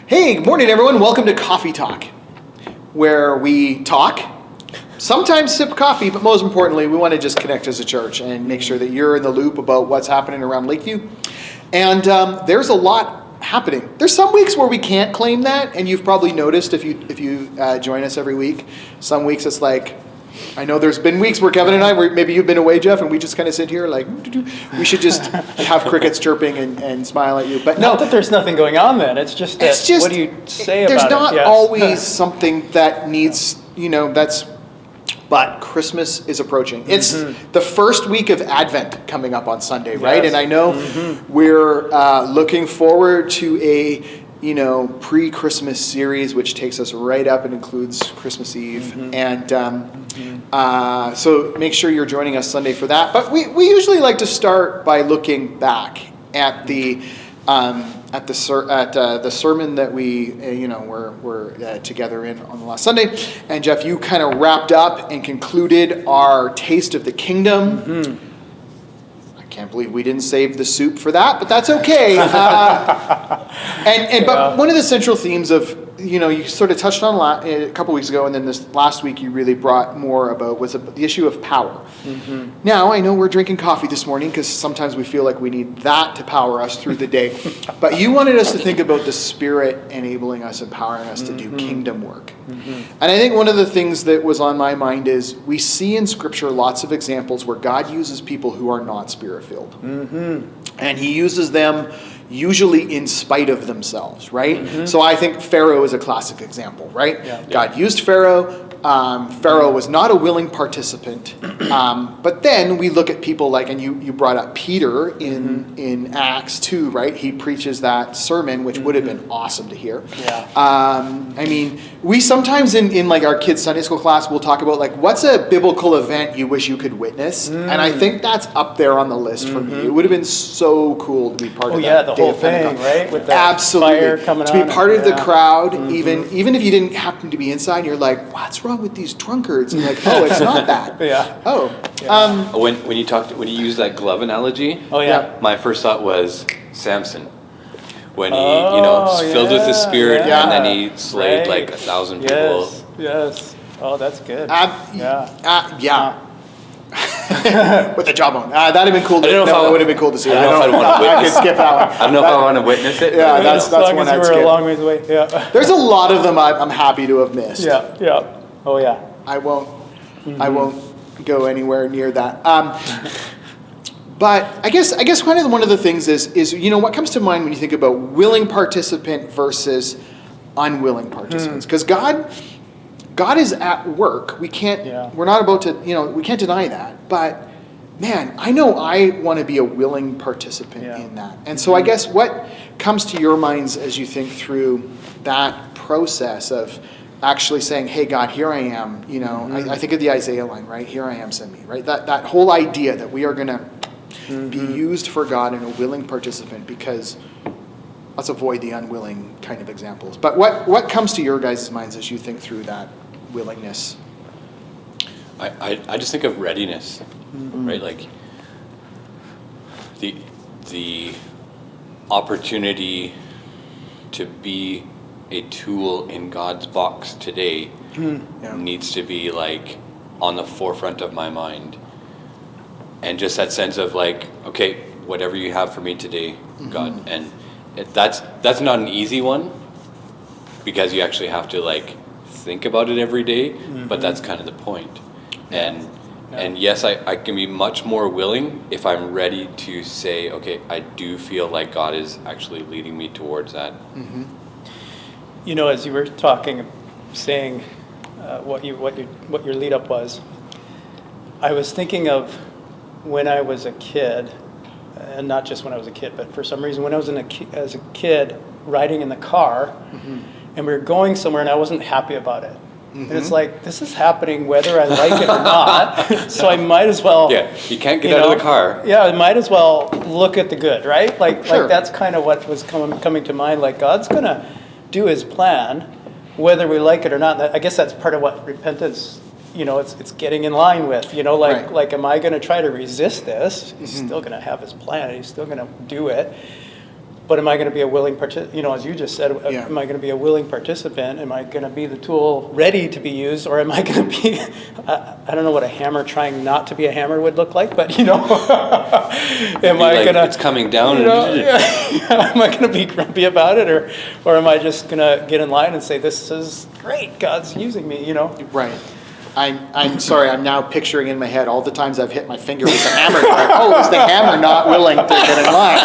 Hey, good morning, everyone. Welcome to Coffee Talk, where we talk, sometimes sip coffee, but most importantly, we want to just connect as a church and make sure that you're in the loop about what's happening around Lakeview. And there's a lot happening. There's some weeks where we can't claim that, and you've probably noticed if you join us every week. Some weeks it's like, I know there's been weeks where Kevin and I, maybe you've been away, Jeff, and we just kind of sit here like, we should just have crickets chirping and smile at you. But no, not that there's nothing going on then. It's just that, what do you say about it? There's not Yes. always something that needs, but Christmas is approaching. It's the first week of Advent coming up on Sunday, right? Yes. And I know we're looking forward to a pre-Christmas series, which takes us right up and includes Christmas Eve. And so make sure you're joining us Sunday for that. But we usually like to start by looking back at the sermon that we were together in on the last Sunday. And Jeff, you kind of wrapped up and concluded our Taste of the Kingdom. Can't believe we didn't save the soup for that, but that's okay. But one of the central themes of, you sort of touched on a couple weeks ago, and then this last week you really brought more about was the issue of power. Now, I know we're drinking coffee this morning because sometimes we feel like we need that to power us through the day, but you wanted us to think about the Spirit enabling us, empowering us to do kingdom work. And I think one of the things that was on my mind is we see in Scripture lots of examples where God uses people who are not Spirit-filled. And he uses them usually in spite of themselves, right? So I think Pharaoh is a classic example, right? God used Pharaoh. Pharaoh was not a willing participant. But then we look at people like, and you brought up Peter in Acts 2, right? He preaches that sermon, which would have been awesome to hear. I mean, we sometimes in like our kids' Sunday school class, we'll talk about like, what's a biblical event you wish you could witness? And I think that's up there on the list for me. It would have been so cool to be part of that. The whole thing, right? With the Absolutely. fire coming to be on part of the crowd, even if you didn't happen to be inside, you're like, what's wrong with these drunkards? And you're like, oh, it's not that. When you use that glove analogy, my first thought was Samson. When he, filled with the Spirit, and then he slayed like 1,000 people. Yes. Oh, that's good. With a jawbone. That'd have been cool. It would have been cool to see. I don't know if I'd want to witness. I could skip that one. I don't know if I want to witness it. Yeah, that's one I'd skip. A long ways away. Yeah. There's a lot of them I'm happy to have missed. Yeah. Oh yeah. I won't go anywhere near that. But I guess kind of one of the things is what comes to mind when you think about willing participant versus unwilling participants, because God is at work. We're not about to, we can't deny that. But man, I know I want to be a willing participant in that. And so I guess what comes to your minds as you think through that process of actually saying, hey, God, here I am. I think of the Isaiah line, right? Here I am, send me, right? That whole idea that we are going to be used for God and a willing participant, because let's avoid the unwilling kind of examples. But what comes to your guys' minds as you think through that willingness? I just think of readiness, right? Like the opportunity to be a tool in God's box today needs to be like on the forefront of my mind. And just that sense of like, okay, whatever you have for me today, God. And that's not an easy one, because you actually have to like think about it every day, but that's kind of the point. And yes, I can be much more willing if I'm ready to say, okay, I do feel like God is actually leading me towards that. As you were talking, saying what your lead up was, I was thinking of when I was a kid, and not just when I was a kid, but for some reason when I was as a kid riding in the car, and we were going somewhere and I wasn't happy about it. And it's like, this is happening whether I like it or not, so I might as well... Yeah, you can't get out of the car. Yeah, I might as well look at the good, right? Like that's kind of what was coming to mind, like God's going to do his plan, whether we like it or not. I guess that's part of what repentance, it's getting in line with, like, am I going to try to resist this? He's still going to have his plan. He's still going to do it. But am I going to be a willing participant? As you just said, Yeah. am I going to be a willing participant? Am I going to be the tool ready to be used? Or am I going to be, I don't know what a hammer trying not to be a hammer would look like, but am Be I like, going to... it's coming down am I going to be grumpy about it? Or am I just going to get in line and say, this is great, God's using me, Right. I'm sorry, I'm now picturing in my head all the times I've hit my finger with the hammer. Like, oh, is the hammer not willing to get in line?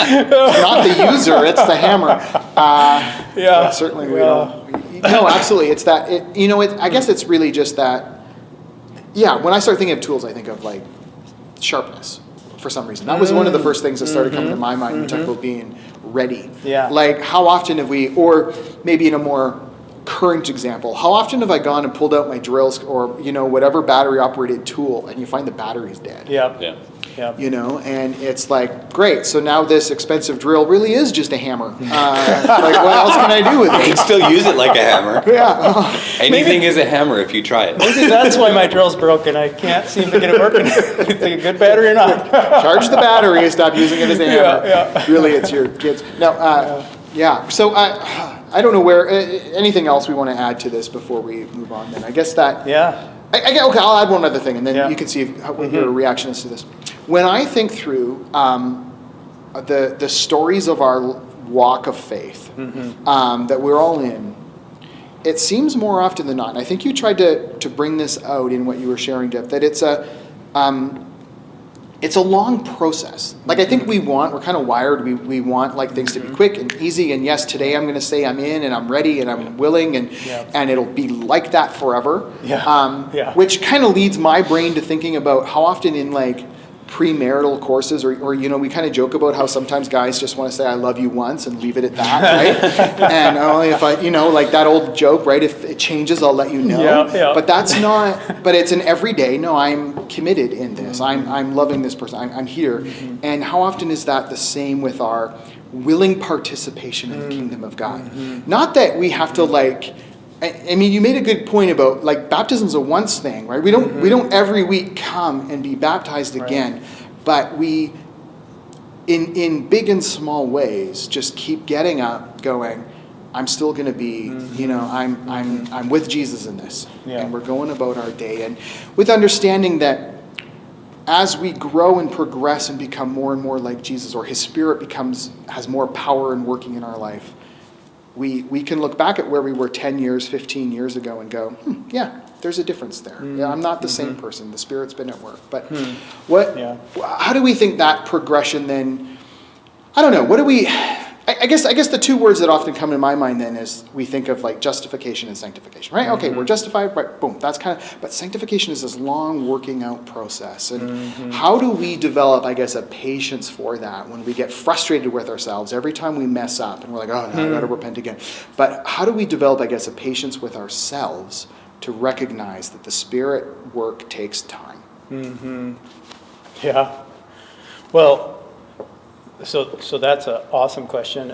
It's not the user, it's the hammer. But certainly we don't. No, absolutely. It's that, I guess it's really just that, when I start thinking of tools, I think of like sharpness for some reason. That was one of the first things that started coming to my mind when you talk about being ready. Yeah. Like how often have we, or maybe in a more current example, how often have I gone and pulled out my drills or whatever battery operated tool and you find the battery's dead? Yeah. And it's like, great, so now this expensive drill really is just a hammer. Like what else can I do with You can it? still use it like a hammer. Yeah. Anything is a hammer if you try it. Maybe that's why my drill's broken. I can't seem to get it working. Is it a good battery or not? Charge the battery and stop using it as a hammer. Yeah. Really, it's your kids. No, so I don't know where, anything else we want to add to this before we move on then? I guess that, okay, I'll add one other thing and then you can see what your reaction is to this. When I think through the stories of our walk of faith that we're all in, it seems more often than not, and I think you tried to bring this out in what you were sharing, Jeff, that it's a long process. Like I think we're kind of wired, we want like things to be quick and easy, and yes, today I'm going to say I'm in and I'm ready and I'm willing and it'll be like that forever. Which kind of leads my brain to thinking about how often in like premarital courses or we kind of joke about how sometimes guys just want to say I love you once and leave it at that, right? And only if I like that old joke, right? If it changes, I'll let you know. But that's not, but it's an everyday, no, I'm committed in this. I'm loving this person. I'm here. And how often is that the same with our willing participation in the kingdom of God? Not that we have to like, I mean, you made a good point about like baptism's a once thing, right? We don't every week come and be baptized again, but we, in big and small ways, just keep getting up, going, I'm still going to be, I'm with Jesus in this, and we're going about our day, and with understanding that as we grow and progress and become more and more like Jesus, or His Spirit has more power in working in our life. We can look back at where we were 10 years, 15 years ago and go, there's a difference there. Yeah, I'm not the same person. The Spirit's been at work. But how do we think that progression then, I don't know, what do we, I guess the two words that often come to my mind then is we think of like justification and sanctification, right? Okay, we're justified, right, boom, that's kind of, but sanctification is this long working out process. And how do we develop, I guess, a patience for that when we get frustrated with ourselves every time we mess up and we're like, oh no, I gotta repent again. But how do we develop, I guess, a patience with ourselves to recognize that the Spirit work takes time? Yeah. Well, so that's an awesome question.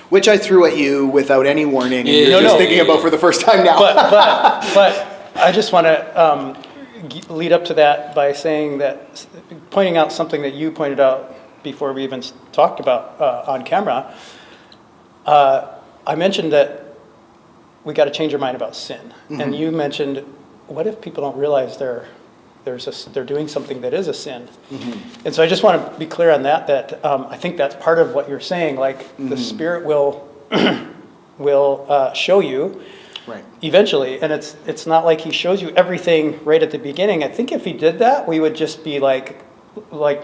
Which I threw at you without any warning, and you're just thinking about for the first time now. But I just want to lead up to that by pointing out something that you pointed out before we even talked about on camera. I mentioned that we got to change our mind about sin, and you mentioned, what if people don't realize they're doing something that is a sin? And so I just want to be clear on that I think that's part of what you're saying, like the Spirit will show you eventually, and it's not like He shows you everything right at the beginning. I think if He did that, we would just be like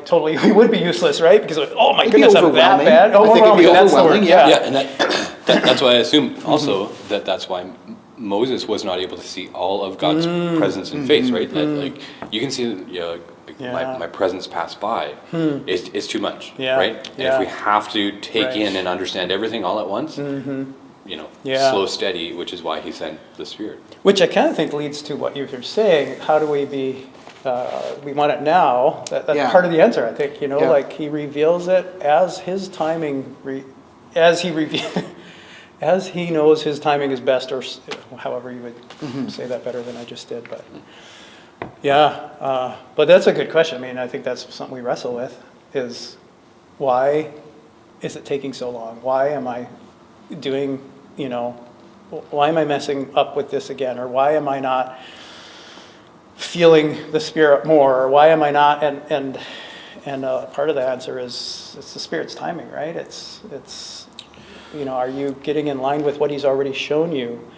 totally, we would be useless, right? Because oh my goodness, I'm that bad. I think it'd be overwhelming. And that's why I assume also that's why Moses was not able to see all of God's presence and face, right? Like you can see, my presence pass by. It's too much, right? And if we have to take in and understand everything all at once, slow, steady, which is why He sent the Spirit. Which I kind of think leads to what you were saying. How do we be? We want it now. That's part of the answer, I think. Like He reveals it as His timing, as He knows His timing is best, or however you would say that better than I just did. But but that's a good question. I mean, I think that's something we wrestle with, is why is it taking so long? Why am I doing, why am I messing up with this again? Or why am I not feeling the Spirit more? Or why am I not? And part of the answer is it's the Spirit's timing, right? It's are you getting in line with what He's already shown you?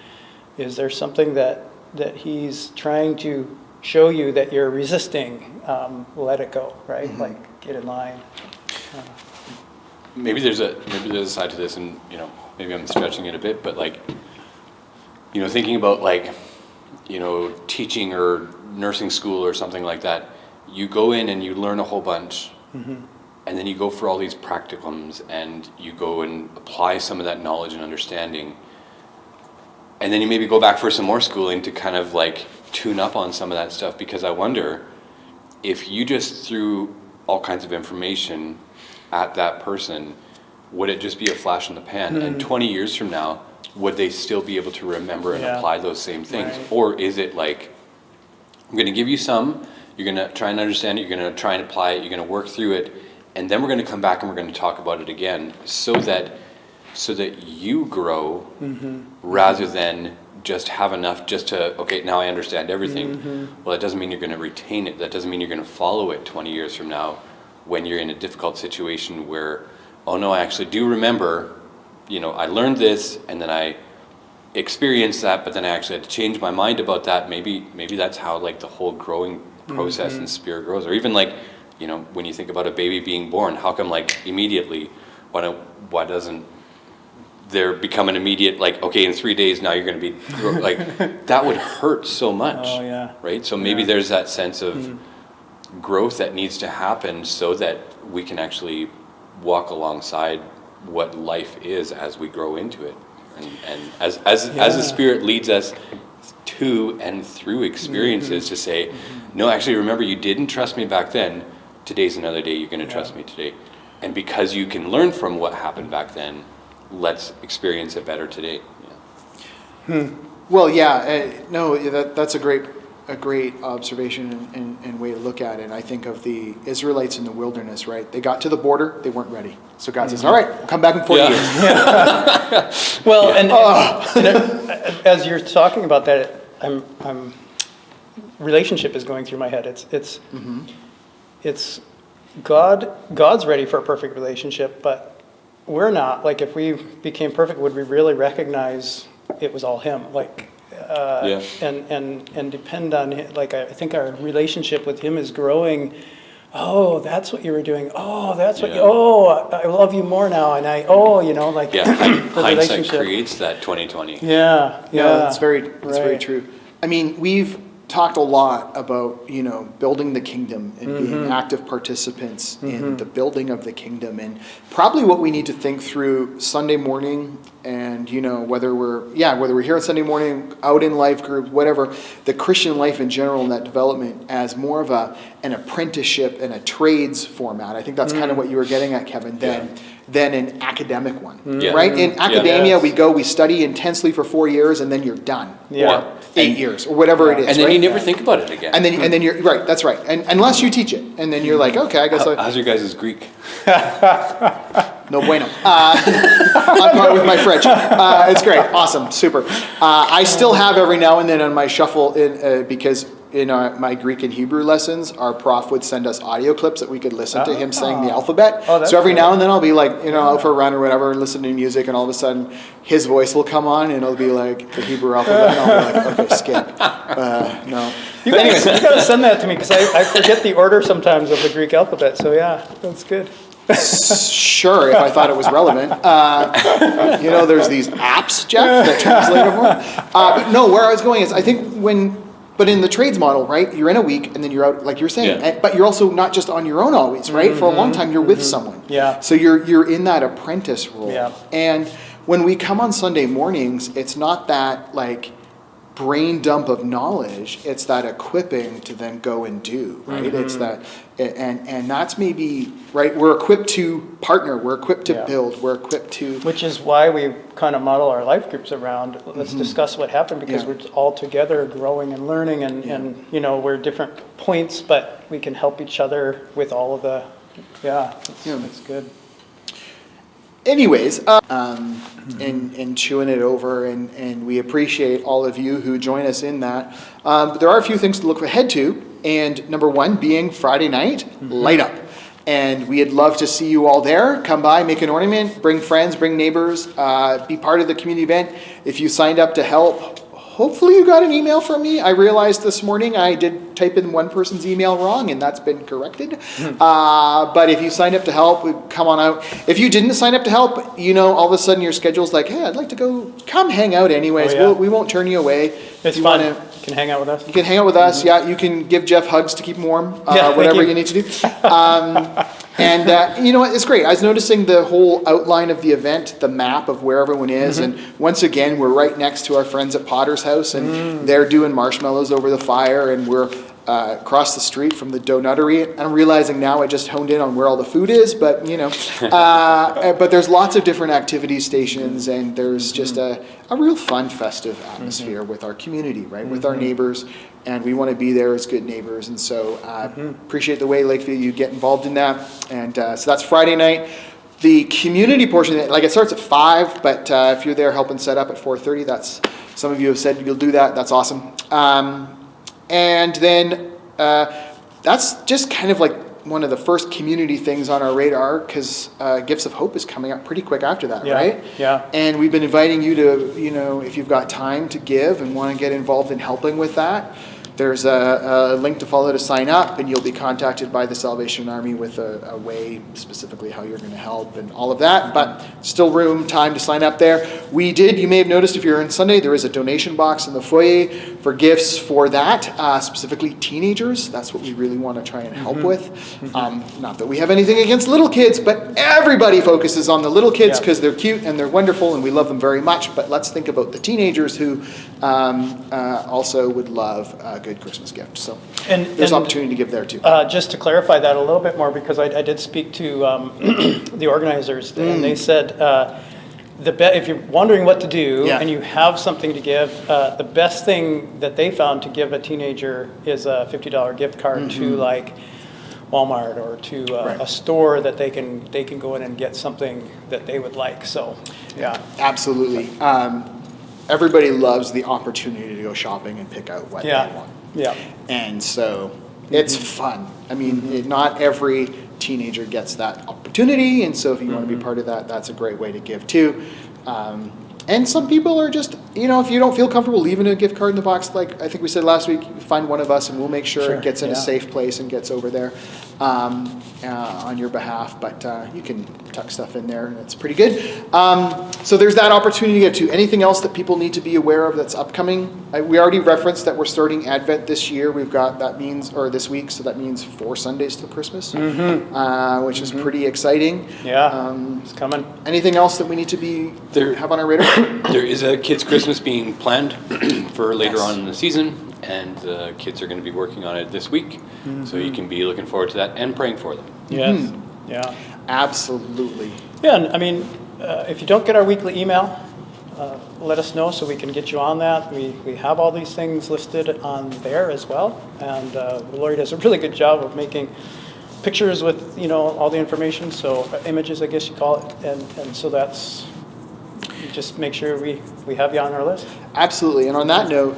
Is there something that He's trying to show you that you're resisting? Let it go, right? Mm-hmm. Like, get in line. Maybe there's a side to this, and maybe I'm stretching it a bit, but like, thinking about like, teaching or nursing school or something like that. You go in and you learn a whole bunch, and then you go for all these practicums, and you go and apply some of that knowledge and understanding, and then you maybe go back for some more schooling to kind of like tune up on some of that stuff. Because I wonder if you just threw all kinds of information at that person, would it just be a flash in the pan? And 20 years from now, would they still be able to remember and apply those same things? Right. Or is it like, I'm going to give you some, you're going to try and understand it, you're going to try and apply it, you're going to work through it, and then we're going to come back and we're going to talk about it again, so that you grow, rather than just have enough just to, okay, now I understand everything. Well, that doesn't mean you're going to retain it. That doesn't mean you're going to follow it 20 years from now when you're in a difficult situation where, oh no, I actually do remember, I learned this and then I experienced that, but then I actually had to change my mind about that. Maybe that's how like the whole growing process in Spirit grows. Or even like, when you think about a baby being born, how come like immediately, why doesn't there become an immediate, like, okay, in 3 days now you're going to be, like, that would hurt so much. Oh, yeah. Right? So maybe there's that sense of growth that needs to happen so that we can actually walk alongside what life is as we grow into it. And as the Spirit leads us to and through experiences to say, no, actually, remember, you didn't trust me back then. Today's another day you're going to trust me today. And because you can learn from what happened back then, let's experience it better today. Well, that's a great observation and way to look at it. And I think of the Israelites in the wilderness, right? They got to the border, they weren't ready. So God says, all right, we'll come back in 40 years. Well, and as you're talking about that, I'm relationship is going through my head. It's God's ready for a perfect relationship, but we're not. Like, if we became perfect, would we really recognize it was all Him? Like, and depend on Him. Like, I think our relationship with Him is growing. Oh, that's what you were doing. Oh, that's what. I love you more now. And the hindsight creates that 2020. Yeah, that's very true. I mean, we've talked a lot about, building the kingdom and being active participants in the building of the kingdom, and probably what we need to think through Sunday morning, and whether we're here on Sunday morning, out in life groups, whatever, the Christian life in general and that development as more of an apprenticeship and a trades format. I think that's kind of what you were getting at, Kevin, than an academic one, right? In academia, we study intensely for 4 years and then you're done. Or 8 years, or whatever it is. And then you never think about it again. And then you're right. That's right. And unless you teach it, and then you're like, okay, I guess. How's your guys' Greek? No bueno. On par with my French. It's great. Awesome. Super. I still have every now and then on my shuffle because in my Greek and Hebrew lessons, our prof would send us audio clips that we could listen to him saying the alphabet. So every now and then I'll be like, out for a run or whatever, listening to music, and all of a sudden his voice will come on and it'll be like the Hebrew alphabet, and I'll be like, okay, skip. No. You gotta send that to me, because I forget the order sometimes of the Greek alphabet. So that's good. Sure, if I thought it was relevant. There's these apps, Jeff, that translate over. But no, where I was going is, I think but in the trades model, right, you're in a week and then you're out, like you're saying, but you're also not just on your own always, right? For a long time, you're with someone. Yeah. So you're in that apprentice role. Yeah. And when we come on Sunday mornings, it's not that like brain dump of knowledge, it's that equipping to then go and do, right? It's that, and that's maybe, right, we're equipped to partner, we're equipped to build, we're equipped to... Which is why we kind of model our life groups around, let's discuss what happened, because we're all together growing and learning, and we're different points, but we can help each other with all of the, it's good. anyways, and chewing it over, and we appreciate all of you who join us in that. But there are a few things to look ahead to, and number one being Friday night, Light Up. And we'd love to see you all there. Come by, make an ornament, bring friends, bring neighbors, be part of the community event. If you signed up to help, hopefully you got an email from me. I realized this morning I did type in one person's email wrong, and that's been corrected. But if you signed up to help, come on out. If you didn't sign up to help, all of a sudden your schedule's like, hey, I'd like to go, come hang out anyways. Oh, yeah. We won't turn you away. It's fun. You can hang out with us. You can hang out with us, yeah. You can give Jeff hugs to keep him warm, Yeah, whatever thank you need to do. And you know what, it's great. I was noticing the whole outline of the event, the map of where everyone is, and once again, we're right next to our friends at Potter's House, and they're doing marshmallows over the fire, and we're across the street from the Donuttery. I'm realizing now I just honed in on where all the food is, but but there's lots of different activity stations, and there's just a real fun, festive atmosphere with our community, right? With our neighbors, and we want to be there as good neighbors. And so appreciate the way, Lakeview, you get involved in that. And so that's Friday night. The community portion, it starts at 5, but if you're there helping set up at 4:30, that's, some of you have said you'll do that. That's awesome. And then that's just kind of like one of the first community things on our radar, because Gifts of Hope is coming up pretty quick after that, right? Yeah. And we've been inviting you to, if you've got time to give and want to get involved in helping with that, there's a link to follow to sign up, and you'll be contacted by the Salvation Army with a way specifically how you're going to help and all of that, but still time to sign up there. You may have noticed if you're in Sunday, there is a donation box in the foyer for gifts for that, specifically teenagers. That's what we really want to try and help with. Not that we have anything against little kids, but everybody focuses on the little kids because they're cute and they're wonderful and we love them very much, but let's think about the teenagers who also would love a good Christmas gift. So there's opportunity to give there too. Just to clarify that a little bit more, because I did speak to the organizers, and they said if you're wondering what to do and you have something to give, the best thing that they found to give a teenager is a $50 gift card to like Walmart or to a store that they can go in and get something that they would like. So yeah, absolutely. Everybody loves the opportunity to go shopping and pick out what they want. Yeah. And so it's fun. I mean, not every teenager gets that opportunity, and so if you want to be part of that, that's a great way to give too. And some people are just, if you don't feel comfortable leaving a gift card in the box, like I think we said last week, find one of us and we'll make sure it gets in a safe place and gets over there on your behalf. But you can tuck stuff in there and it's pretty good. So there's that opportunity to get to. Anything else that people need to be aware of that's upcoming? We already referenced that we're starting Advent this year. This week, so that means 4 Sundays till Christmas, which is pretty exciting. Yeah, it's coming. Anything else that we need to have on our radar? There is a kids' Christmas being planned for later on in the season, and the kids are going to be working on it this week. So you can be looking forward to that and praying for them. Yes. Yeah. Absolutely. Yeah, and I mean, if you don't get our weekly email, let us know so we can get you on that. We have all these things listed on there as well, and Lori does a really good job of making pictures with all the information, so images, I guess you call it, and so that's. Just make sure we have you on our list. Absolutely. And on that note,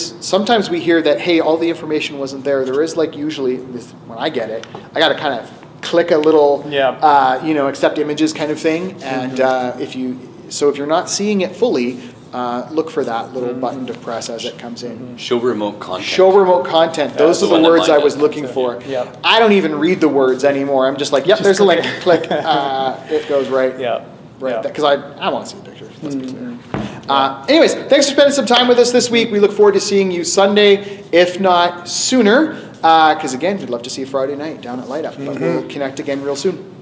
sometimes we hear that, hey, all the information wasn't there. There is usually, when I get it, I got to kind of click a little, accept images kind of thing. And if you're not seeing it fully, look for that little button to press as it comes in. Show remote content. Show remote content. Those are the words I was looking for. Yeah. I don't even read the words anymore. I'm just like, yep, there's a link. Click. It goes right. Yeah. Right, because I want to see the pictures. Let's be clear. Anyways, thanks for spending some time with us this week. We look forward to seeing you Sunday, if not sooner, because again, we'd love to see you Friday night down at Light Up. But we'll connect again real soon.